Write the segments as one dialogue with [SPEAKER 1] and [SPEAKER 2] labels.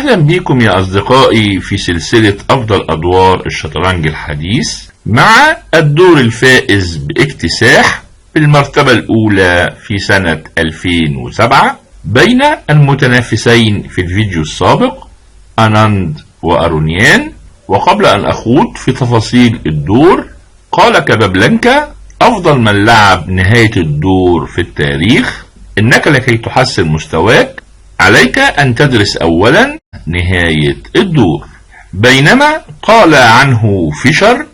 [SPEAKER 1] أهلا بكم يا أصدقائي في سلسلة أفضل أدوار الشطرنج الحديث مع الدور الفائز باكتساح بالمرتبة الأولى في سنة 2007 بين المتنافسين في الفيديو السابق أناند وأرونيان. وقبل أن أخوض في تفاصيل الدور، قال كابابلانكا أفضل من لعب نهاية الدور في التاريخ: إنك لكي تحسن مستواك عليك أن تدرس أولا نهاية الدور. بينما قال عنه فيشر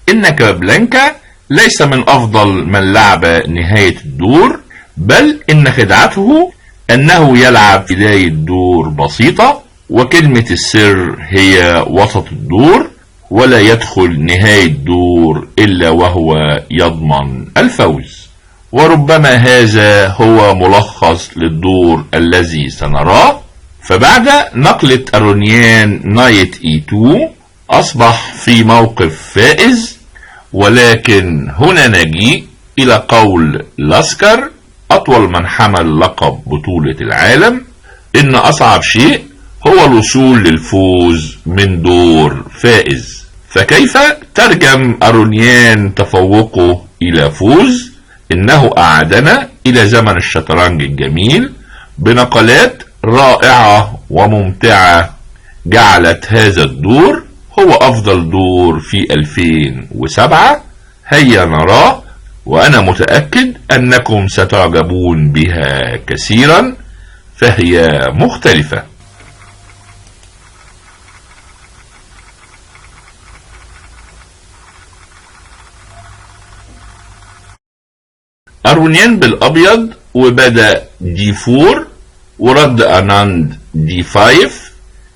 [SPEAKER 1] إن كابابلانكا ليس من أفضل من لعب نهاية الدور، بل إن خدعته أنه يلعب بداية الدور بسيطة، وكلمة السر هي وسط الدور، ولا يدخل نهاية الدور إلا وهو يضمن الفوز. وربما هذا هو ملخص للدور الذي سنراه. فبعد نقلة أرونيان نايت E2 أصبح في موقف فائز، ولكن هنا نجيء إلى قول لاسكر أطول من حمل لقب بطولة العالم إن أصعب شيء هو الوصول للفوز من دور فائز. فكيف ترجم أرونيان تفوقه إلى فوز؟ إنه أعادنا إلى زمن الشطرنج الجميل بنقلات رائعة وممتعة جعلت هذا الدور هو أفضل دور في 2007. هيا نراه، وأنا متأكد أنكم ستعجبون بها كثيرا، فهي مختلفة. أرونيان بالأبيض، وبدأ D4 ورد أناند D5،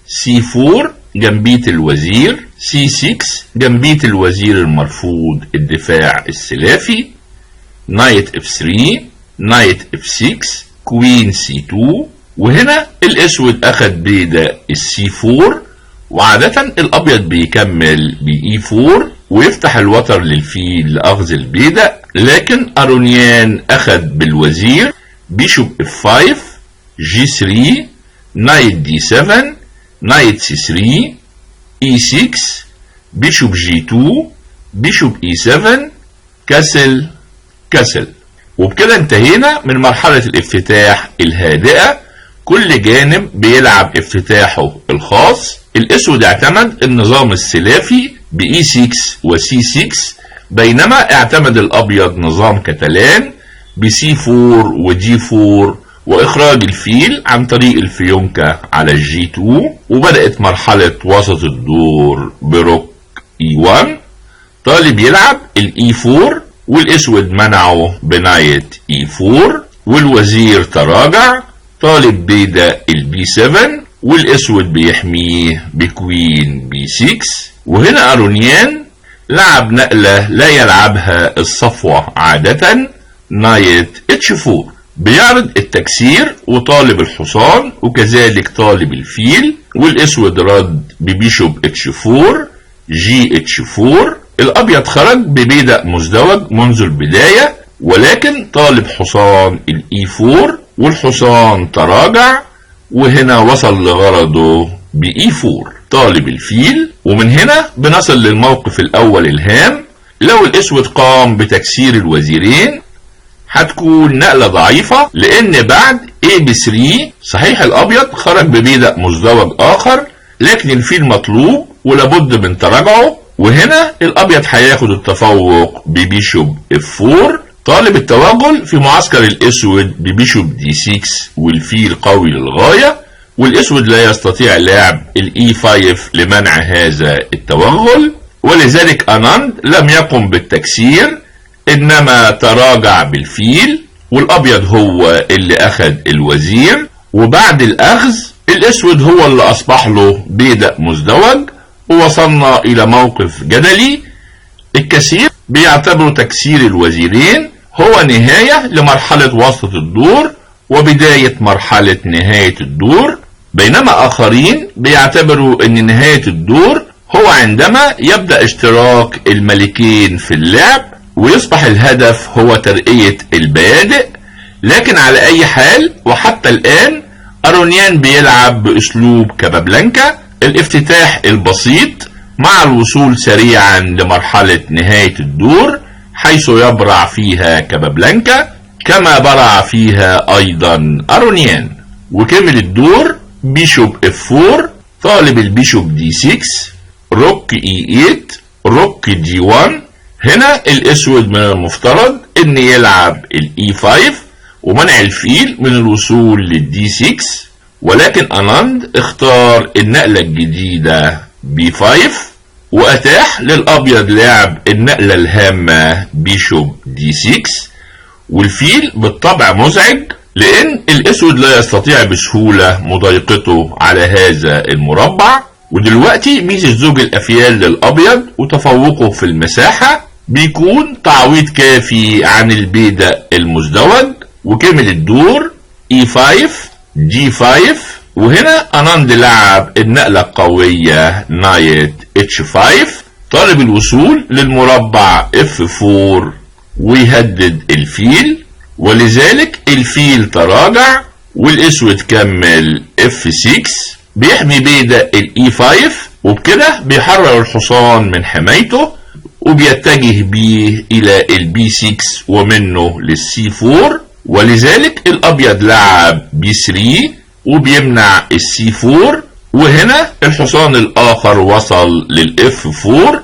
[SPEAKER 1] C4 جنبية الوزير، C6 جنبية الوزير المرفوض الدفاع السلافي، نايت F3، نايت F6، كوين C2. وهنا الأسود أخذ بيدا الC4، وعادة الأبيض بيكمل بE4 ويفتح الوتر للفيل لأخذ البيدا، لكن أرونيان أخذ بالوزير بيشوب F5، G3، نايت D7، نايت C3، E6، بيشوب G2، بيشوب E7، كاسل كاسل. وبكده انتهينا من مرحلة الافتتاح الهادئة، كل جانب بيلعب افتتاحه الخاص. الاسود اعتمد النظام السلافي بE6 وC6، بينما اعتمد الابيض نظام كتالان بC4 وG4 واخراج الفيل عن طريق الفيونكة على G2. وبدأت مرحلة وسط الدور بروك E1، طالب يلعب الE4 والاسود منعه بنايت E4، والوزير تراجع طالب بيدا الB7 والاسود بيحميه بكوين B6. وهنا أرونيان لعب نقلة لا يلعبها الصفوة عادة، نايت H4، بيعرض التكسير وطالب الحصان وكذلك طالب الفيل، والاسود رد ببيشوب H4، GH4. الابيض خرج ببيدق مزدوج منذ البداية، ولكن طالب حصان الE4 والحصان تراجع، وهنا وصل لغرضه بE4 طالب الفيل. ومن هنا بنصل للموقف الاول الهام. لو الاسود قام بتكسير الوزيرين هتكون نقلة ضعيفة، لان بعد AB3 صحيح الابيض خرج ببيدق مزدوج اخر، لكن الفيل مطلوب ولابد من تراجعه، وهنا الابيض هياخد التفوق ببيشوب F4 طالب التوغل في معسكر الاسود ببيشوب D6، والفيل قوي للغاية، والاسود لا يستطيع لعب الE5 لمنع هذا التوغل، ولذلك أناند لم يقم بالتكسير انما تراجع بالفيل، والابيض هو اللي اخذ الوزير. وبعد الاخذ الاسود هو اللي اصبح له بيدق مزدوج، ووصلنا الى موقف جدلي. الكثير بيعتبروا تكسير الوزيرين هو نهاية لمرحلة وسط الدور وبداية مرحلة نهاية الدور، بينما اخرين بيعتبروا ان نهاية الدور هو عندما يبدأ اشتراك الملكين في اللعب ويصبح الهدف هو ترقية البيادق. لكن على اي حال وحتى الان أرونيان بيلعب بأسلوب كابابلانكا، الافتتاح البسيط مع الوصول سريعا لمرحلة نهاية الدور حيث يبرع فيها كابابلانكا كما برع فيها أيضا أرونيان. وكمل الدور بيشوب F4، طالب البيشوب D6، روك E8، روك G1. هنا الأسود من المفترض إن يلعب الE5 ومنع الفيل من الوصول للD6، ولكن أناند اختار النقلة الجديدة B5 وأتاح للأبيض لعب النقلة الهامة بيشوب D6. والفيل بالطبع مزعج لأن الأسود لا يستطيع بسهولة مضايقته على هذا المربع. ودلوقتي ميزة زوج الأفيال للأبيض وتفوقه في المساحة بيكون تعويض كافي عن البيدق المزدوج. وكمل الدور E5 G5، وهنا أناند لعب النقلة القوية نايت H5، طالب الوصول للمربع F4 ويهدد الفيل، ولذلك الفيل تراجع والأسود كمل F6 بيحمي بيدق الE5، وبكده بيحرر الحصان من حمايته وبيتجه بيه إلى الB6 ومنه للC4، ولذلك الأبيض لعب B3 وبيمنع الC4، وهنا الحصان الآخر وصل للF4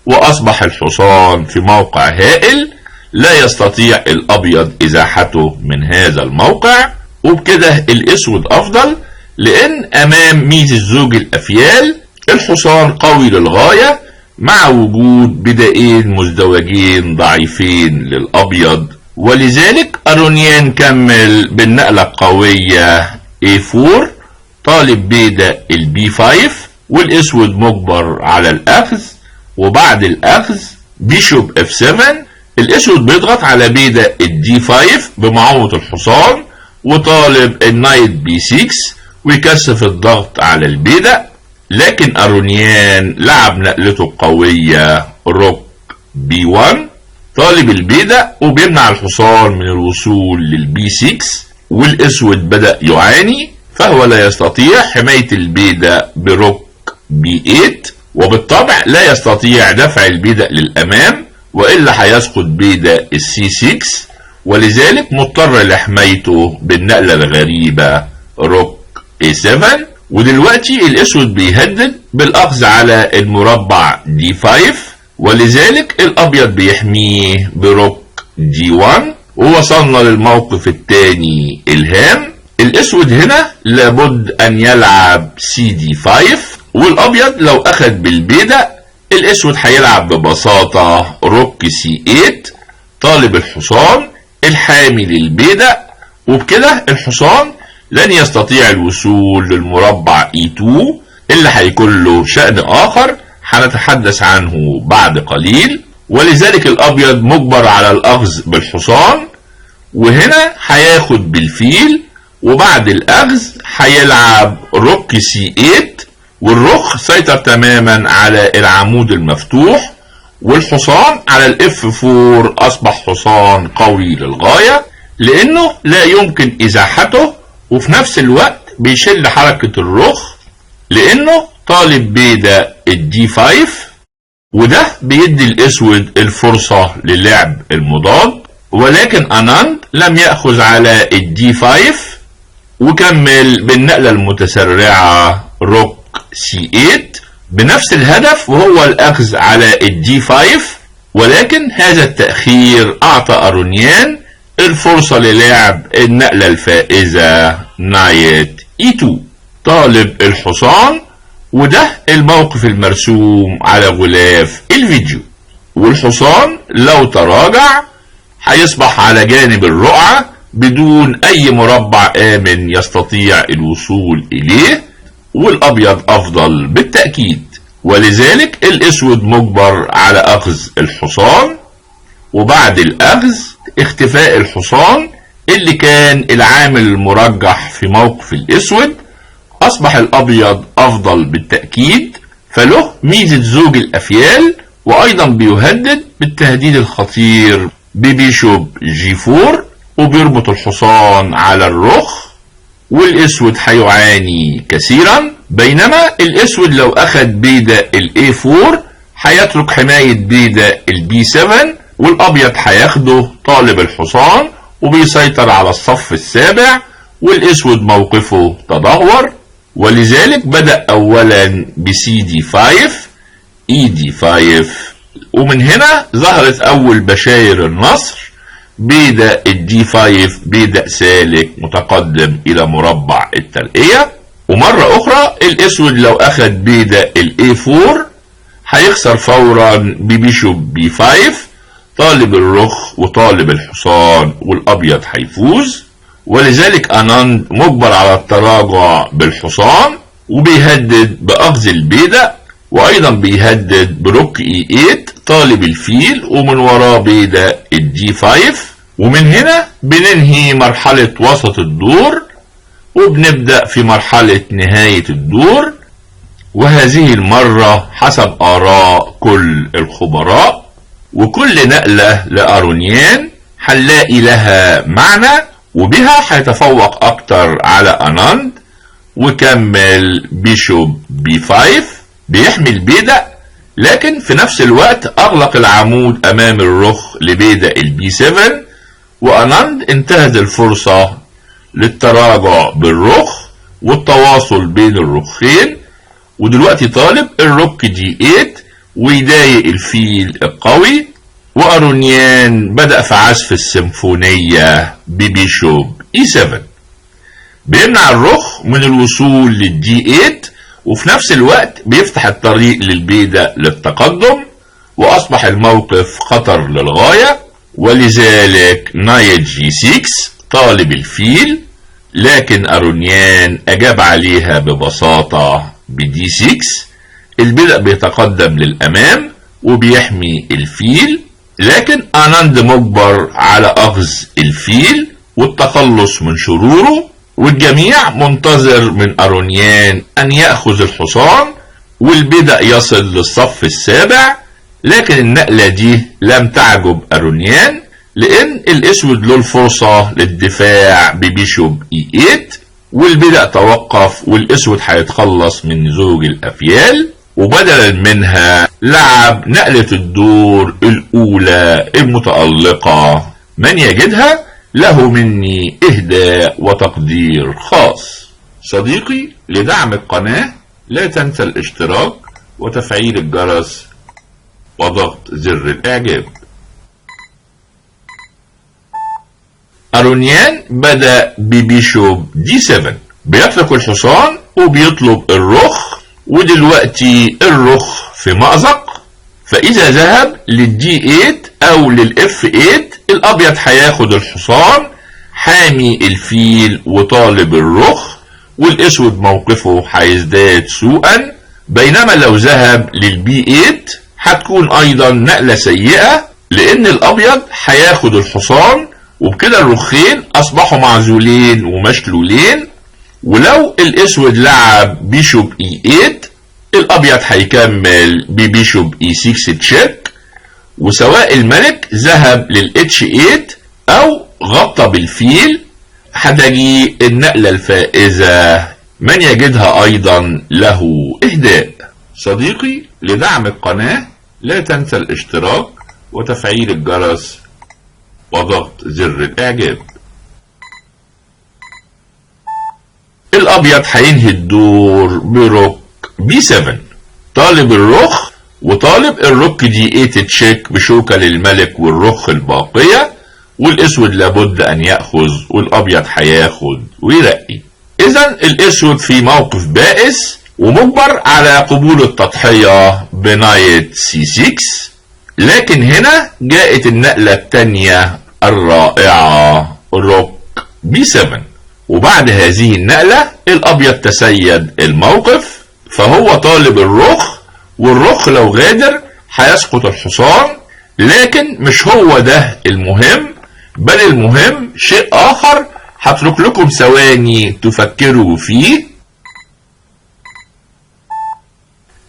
[SPEAKER 1] وأصبح الحصان في موقع هائل لا يستطيع الأبيض إزاحته من هذا الموقع. وبكده الأسود أفضل لأن أمام ميزة زوج الأفيال الحصان قوي للغاية مع وجود بدائين مزدوجين ضعيفين للأبيض. ولذلك أرونيان كمل بالنقلة القوية A4، طالب بيدق الB5 والأسود مجبر على الأخذ. وبعد الأخذ بيشوب F7، الأسود بيضغط على بيدق الD5 بمعوض الحصان وطالب النايت B6 ويكثف الضغط على البيدق، لكن أرونيان لعب نقلته القوية روك B1، طالب البيدق وبيمنع الحصان من الوصول للB6، والأسود بدأ يعاني فهو لا يستطيع حماية البيدق بروك B8، وبالطبع لا يستطيع دفع البيدق للأمام وإلا هيسقط بيدق الC6، ولذلك مضطر لحمايته بالنقلة الغريبة روك A7. ودلوقتي الأسود بيهدد بالأخذ على المربع D5، ولذلك الأبيض بيحميه بروك G1. ووصلنا للموقف الثاني الهام. الأسود هنا لابد أن يلعب CD5، والأبيض لو أخذ بالبيدق الأسود هيلعب ببساطة روك C8، طالب الحصان الحامي للبيدق، وبكده الحصان لن يستطيع الوصول للمربع E2 اللي هيكون له شأن آخر هنتحدث عنه بعد قليل. ولذلك الأبيض مجبر على الأخذ بالحصان، وهنا هياخد بالفيل، وبعد الأخذ هيلعب روك C8، والرخ سيطر تماما على العمود المفتوح، والحصان على الF4 أصبح حصان قوي للغاية لأنه لا يمكن إزاحته، وفي نفس الوقت بيشل حركة الرخ لأنه طالب بيدق الD5، وده بيدي الأسود الفرصة للعب المضاد. ولكن أناند لم يأخذ على الD5 وكمل بالنقلة المتسرعة روك C8 بنفس الهدف وهو الأخذ على الD5، ولكن هذا التأخير أعطى أرونيان الفرصة للعب النقلة الفائزة نايت E2، طالب الحصان. وده الموقف المرسوم على غلاف الفيديو. والحصان لو تراجع هيصبح على جانب الرقعة بدون أي مربع آمن يستطيع الوصول إليه، والأبيض أفضل بالتأكيد، ولذلك الأسود مجبر على أخذ الحصان. وبعد الأخذ اختفاء الحصان اللي كان العامل المرجح في موقف الأسود أصبح الأبيض أفضل بالتأكيد، فله ميزة زوج الأفيال، وأيضا بيهدد بالتهديد الخطير ببيشوب G4 وبيربط الحصان على الرخ. والاسود هيعاني كثيرا، بينما الاسود لو اخد بيدا الاي 4 هيترك حماية بيدا البي 7، والابيض هياخده طالب الحصان وبيسيطر على الصف السابع، والاسود موقفه تدهور، ولذلك بدأ اولا بسي دي 5 اي دي 5، ومن هنا ظهرت اول بشاير النصر. بيدا الدي 5 بيدا سالك متقدم الى مربع الترقية. ومرة اخرى الاسود لو اخد بيدا الاي 4 هيخسر فورا ببيشوب بي 5، طالب الرخ وطالب الحصان، والابيض هيفوز، ولذلك اناند مجبر على التراجع بالحصان وبيهدد باخذ البيدا، وايضا بيهدد بروك اي 8 طالب الفيل، ومن وراه بيدا الدي 5. ومن هنا بننهي مرحلة وسط الدور وبنبدأ في مرحلة نهاية الدور، وهذه المرة حسب آراء كل الخبراء، وكل نقلة لأرونيان هنلاقي لها معنى، وبها هيتفوق أكتر على أناند. وكمل بيشوب بي 5 بيحمي البيدا، لكن في نفس الوقت أغلق العمود أمام الرخ لبيدا البي 7، وأناند انتهز الفرصة للتراجع بالرخ والتواصل بين الرخين، ودلوقتي طالب الروك دي 8 ويضايق الفيل القوي. وأرونيان بدأ في عزف السيمفونية ببيشوب اي 7 بيمنع الرخ من الوصول للدي 8، وفي نفس الوقت بيفتح الطريق للبيدا للتقدم، وأصبح الموقف خطر للغاية، ولذلك نايت جي 6 طالب الفيل، لكن أرونيان أجاب عليها ببساطة بدي 6. البيدا بيتقدم للأمام وبيحمي الفيل، لكن أناند مجبر على أخذ الفيل والتخلص من شروره، والجميع منتظر من أرونيان أن يأخذ الحصان والبيدا يصل للصف السابع. لكن النقلة دي لم تعجب أرونيان، لأن الأسود له الفرصة للدفاع ببيشوب اي 8، والبيدا توقف والأسود هيتخلص من زوج الأفيال، وبدلا منها لعب نقلة الدور الأولى المتألقة. من يجدها له مني إهداء وتقدير خاص. صديقي، لدعم القناة لا تنسى الاشتراك وتفعيل الجرس وضغط زر الإعجاب. أرونيان بدأ ببيشوب دي 7 بيترك الحصان وبيطلب الرخ، ودلوقتي الرخ في مأزق، فإذا ذهب للدي 8 أو للإف 8 الأبيض هياخد الحصان حامي الفيل وطالب الرخ، والأسود موقفه هيزداد سوءا، بينما لو ذهب للبي 8 هتكون أيضا نقلة سيئة، لأن الأبيض هياخد الحصان، وبكده الرخين أصبحوا معزولين ومشلولين. ولو الأسود لعب بيشوب اي 8 الأبيض هيكمل ببيشوب اي 6 تشيك، وسواء الملك ذهب للاتش 8 أو غطى بالفيل هتجي النقلة الفائزة. من يجدها أيضا له إهداء. صديقي، لدعم القناة لا تنسى الاشتراك وتفعيل الجرس وضغط زر الإعجاب. الأبيض هينهي الدور بروك بي 7 طالب الرخ، وطالب الروك دي 8 تشيك بشوكة للملك والرخ الباقية، والأسود لابد أن يأخذ والأبيض هياخد ويرقي. إذا الأسود في موقف بائس ومجبر على قبول التضحية بنايت سي 6. لكن هنا جاءت النقلة التانية الرائعة روك بي 7، وبعد هذه النقلة الأبيض تسيد الموقف، فهو طالب الرخ، والرخ لو غادر هيسقط الحصان. لكن مش هو ده المهم، بل المهم شيء آخر هترك لكم ثواني تفكروا فيه.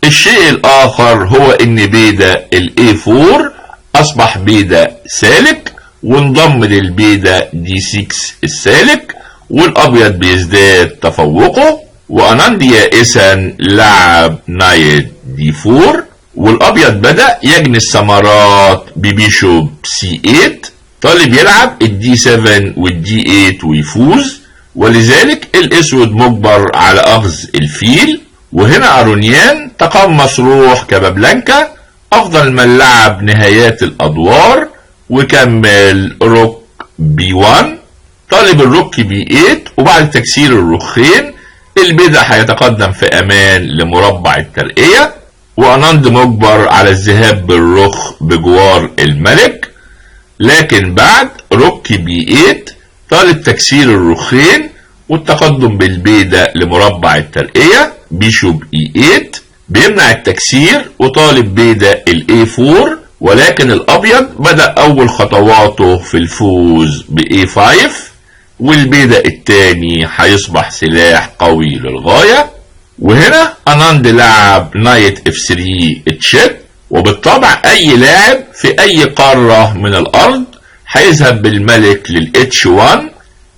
[SPEAKER 1] الشيء الآخر هو إن بيدا الاي 4 أصبح بيدا سالك وانضم للبيدا دي 6 السالك، والابيض بيزداد تفوقه، واناند يائسا لعب نايت دي 4، والابيض بدأ يجني الثمرات ببيشوب سي 8. طالب يلعب الدي 7 والدي 8 ويفوز، ولذلك الاسود مجبر على اخذ الفيل. وهنا ارونيان تقمص روح كابابلانكا، افضل من لعب نهايات الادوار وكمل روك بي 1. طالب الروك بي 8، وبعد تكسير الرخين البيضة هيتقدم في امان لمربع الترقية، واناند مجبر على الذهاب بالرخ بجوار الملك. لكن بعد روك بي 8 طالب تكسير الرخين والتقدم بالبيضة لمربع الترقية بيشوب اي 8 بيمنع التكسير، وطالب بيضة الاي 4، ولكن الابيض بدأ اول خطواته في الفوز باي 5، والبيضة التاني هيصبح سلاح قوي للغاية. وهنا اناند لعب نايت اف 3 تشيك، وبالطبع اي لاعب في اي قارة من الارض هيذهب بالملك للاتش 1،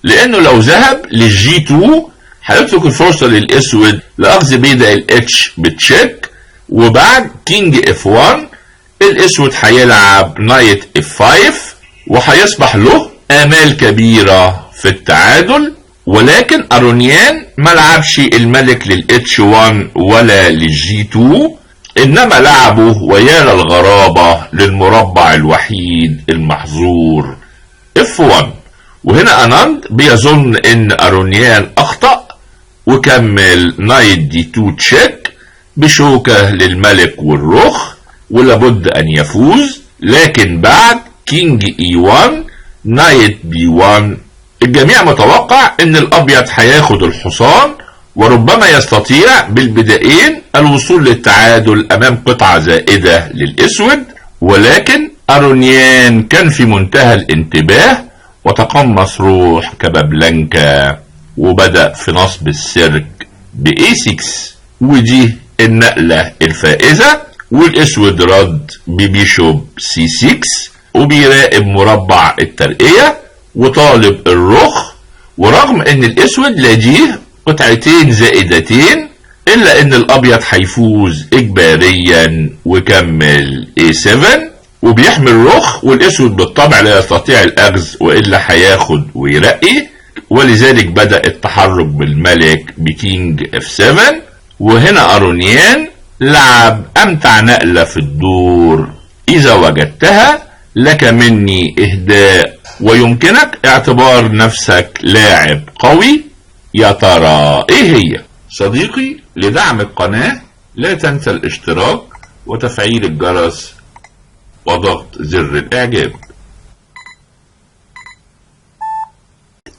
[SPEAKER 1] لانه لو ذهب للجي 2 هيترك الفرصة للاسود لاخذ بيضة الاتش بتشيك، وبعد كينج اف 1 الاسود هيلعب نايت اف 5، وهيصبح له امال كبيرة في التعادل. ولكن ارونيان ملعبش الملك للاتش 1 ولا للجي 2، انما لعبه ويا الغرابة للمربع الوحيد المحظور اف 1. وهنا اناند بيظن ان ارونيان اخطأ وكمل نايت دي 2 تشيك بشوكة للملك والرخ، ولابد ان يفوز. لكن بعد كينج اي 1 نايت بي 1 الجميع متوقع ان الابيض هياخد الحصان، وربما يستطيع بالبدائين الوصول للتعادل امام قطعة زائدة للاسود. ولكن ارونيان كان في منتهى الانتباه وتقمص روح كابابلانكا وبدأ في نصب السيرك باي 6، ودي النقلة الفائزة. والاسود رد ببيشوب سي 6 وبيراقب مربع الترقية وطالب الرخ، ورغم ان الاسود لديه قطعتين زائدتين الا ان الابيض هيفوز اجباريا وكمل A7 وبيحمل رخ، والاسود بالطبع لا يستطيع الاخذ والا هياخد ويرقي، ولذلك بدأ التحرك بالملك بكينج F7. وهنا ارونيان لعب امتع نقلة في الدور، اذا وجدتها لك مني اهداء ويمكنك اعتبار نفسك لاعب قوي. يا ترى ايه هي؟ صديقي، لدعم القناة لا تنسى الاشتراك وتفعيل الجرس وضغط زر الاعجاب.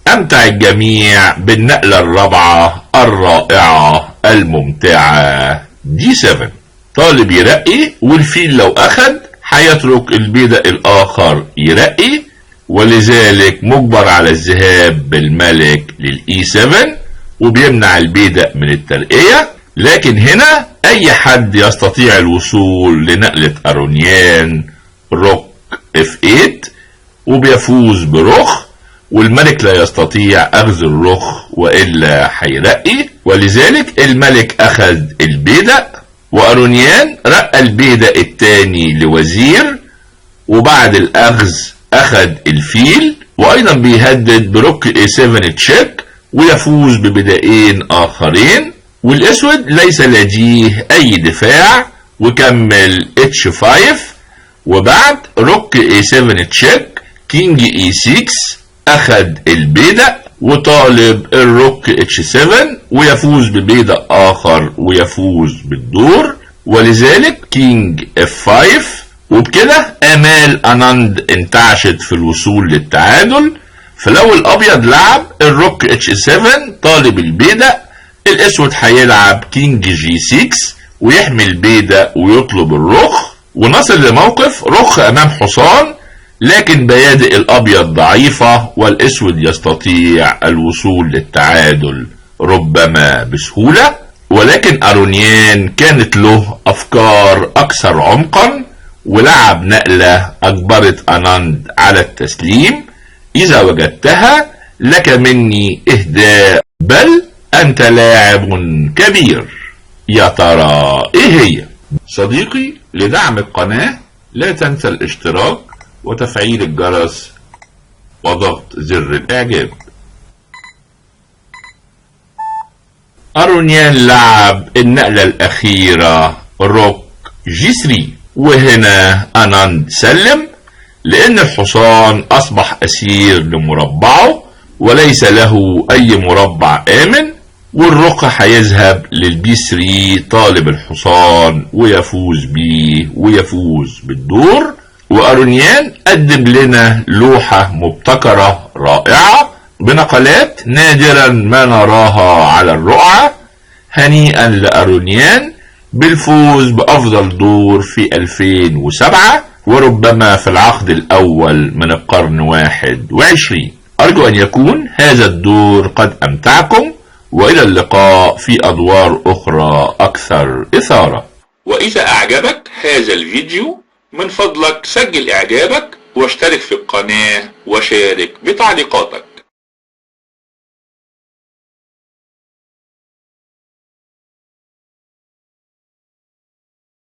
[SPEAKER 1] امتع الجميع بالنقلة الرابعة الرائعة الممتعة دي 7. طالب يرقي، والفيل لو اخد هيترك البيضة الاخر يرقي، ولذلك مجبر على الذهاب بالملك للإي 7 وبيمنع البيضة من الترقية. لكن هنا اي حد يستطيع الوصول لنقلة ارونيان روك F8 وبيفوز برخ، والملك لا يستطيع اخذ الرخ والا هيرقي، ولذلك الملك اخذ البيضة وارونيان رقى البيضة التاني لوزير، وبعد الاخذ اخذ الفيل، وايضا بيهدد بروك A7 تشيك ويفوز ببدائين اخرين. والاسود ليس لديه اي دفاع وكمل H5، وبعد روك A7 تشيك كينج E6 اخذ البيضة وطالب الروك H7 ويفوز ببيضة اخر ويفوز بالدور، ولذلك كينج F5. وبكده امال اناند انتعشت في الوصول للتعادل. فلو الابيض لعب الروك H7 طالب البيضة، الاسود هيلعب كينج G6 ويحمي البيضة ويطلب الرخ، ونصل لموقف رخ امام حصان، لكن بيادق الابيض ضعيفة والاسود يستطيع الوصول للتعادل ربما بسهولة. ولكن ارونيان كانت له افكار اكثر عمقا ولعب نقلة اجبرت اناند على التسليم، اذا وجدتها لك مني إهداء، بل أنت لاعب كبير. يا ترى إيه هي؟ صديقي، لدعم القناة لا تنسى الاشتراك وتفعيل الجرس وضغط زر الإعجاب. أرونيان لعب النقلة الأخيرة روك G3، وهنا أناند سلم لأن الحصان أصبح أسير لمربعه وليس له أي مربع آمن، والروك هيذهب للبي 3 طالب الحصان ويفوز بيه ويفوز بالدور. وأرونيان قدم لنا لوحة مبتكرة رائعة بنقلات نادرا ما نراها على الرقعة. هنيئا لأرونيان بالفوز بأفضل دور في 2007 وربما في العقد الأول من القرن 21. أرجو أن يكون هذا الدور قد أمتعكم، وإلى اللقاء في أدوار أخرى أكثر إثارة. وإذا أعجبك هذا الفيديو من فضلك سجل إعجابك واشترك في القناة وشارك بتعليقاتك.